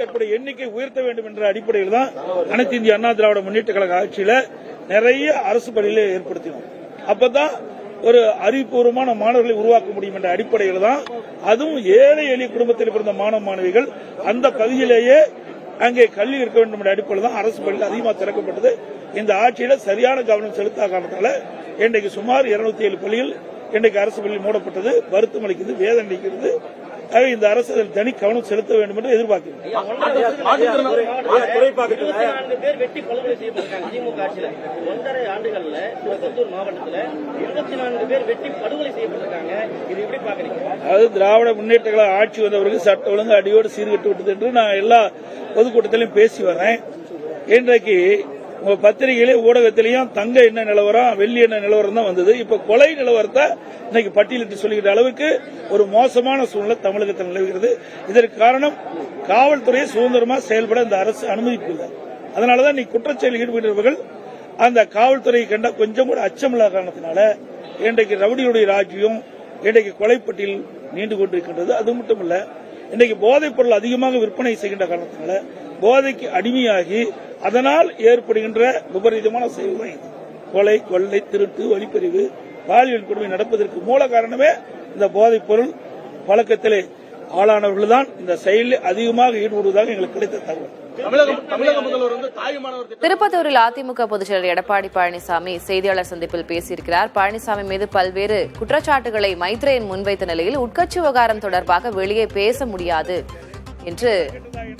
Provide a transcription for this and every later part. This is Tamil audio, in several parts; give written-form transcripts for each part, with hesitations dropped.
ஏற்படும் எண்ணிக்கை உயர்த்த வேண்டும் என்ற அடிப்படையில் தான் அனைத்து இந்திய அண்ணா திராவிட முன்னேற்ற கழக ஆட்சியில நிறைய அரசு பள்ளிகளை ஏற்படுத்தினோம். அப்பதான் ஒரு அறிவுபூர்வமான மாணவர்களை உருவாக்க முடியும் என்ற அடிப்படையில் தான், அதுவும் ஏழை எளிய குடும்பத்தில் பிறந்த மாணவ மாணவிகள் அந்த பகுதியிலேயே அங்கே கல்வி இருக்க வேண்டும் என்ற அடிப்படையில் தான் அரசு பள்ளிகள் அதிகமாக திறக்கப்பட்டது. இந்த ஆட்சியில சரியான கவனம் செலுத்தாத காரணத்தால இன்றைக்கு சுமார் 207 பள்ளிகள் இன்றைக்கு அரசு பள்ளி மூடப்பட்டது. வருத்தம் அளிக்கிறது, வேதனை அளிக்கிறது. இந்த அரசு அதில் தனி கவனம் செலுத்த வேண்டும் என்று எதிர்பார்க்கிறோம். அதாவது திராவிட முன்னேற்ற கழக ஆட்சி வந்தவருக்கு சட்ட ஒழுங்கு அடியோடு சீர்கட்டு விட்டது என்று நான் எல்லா பொதுக்கூட்டத்திலையும் பேசி வரேன். இன்றைக்கு உங்க பத்திரிகையிலே ஊடகத்திலையும் தங்க என்ன நிலவரம், வெள்ளி என்ன நிலவரம் தான் வந்தது. இப்ப கொலை நிலவரத்தை இன்னைக்கு பட்டியலிட்டு சொல்லுகிற அளவுக்கு ஒரு மோசமான சூழ்நிலை தமிழகத்தில் நிலவுகிறது. இதற்கு காரணம் காவல்துறையை சுதந்திரமா செயல்பட இந்த அரசு அனுமதிப்பில்லை. அதனாலதான் நீ குற்றச்செயலில் ஈடுபடுபவர்கள் அந்த காவல்துறையை கண்ட கொஞ்சம் கூட அச்சமில்லாத காரணத்தினால இன்றைக்கு ரவுடியுடைய ராஜ்யம் இன்றைக்கு கொலைப்பட்டியல் நீண்டு கொண்டிருக்கின்றது. அது மட்டும் இல்ல, இன்றைக்கு போதைப் பொருள் அதிகமாக விற்பனை செய்கின்ற காரணத்தினால போதைக்கு அடிமையாகி அதனால் ஏற்படுகின்ற விபரீதமான செயல்கள் இது. கொலை, கொள்ளை, திருட்டு, வழிப்பறிவு, பாலியல் கொடுமை நடப்பதற்கு மூல காரணமே இந்த போதைப் பொருள் பழக்கத்திலே ஆளானவர்கள் தான் இந்த செயலில் அதிகமாக ஈடுபடுவதாக எங்களுக்கு கிடைத்த தகவல். திருப்பத்தூரில் அதிமுக பொதுச் செயலர் எடப்பாடி பழனிசாமி செய்தியாளர் சந்திப்பில் பேசியிருக்கிறார். பழனிசாமி மீது பல்வேறு குற்றச்சாட்டுகளை மைத்ரேயன் முன்வைத்த நிலையில் உட்கட்சி விவகாரம் தொடர்பாக வெளியே பேச முடியாது என்று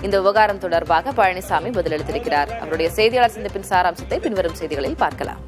இந்த விவகாரம் தொடர்பாக பழனிசாமி பதிலளித்திருக்கிறார். அவருடைய செய்தியாளர் சந்திப்பின் சாராம்சத்தை பின்வரும் செய்திகளில் பார்க்கலாம்.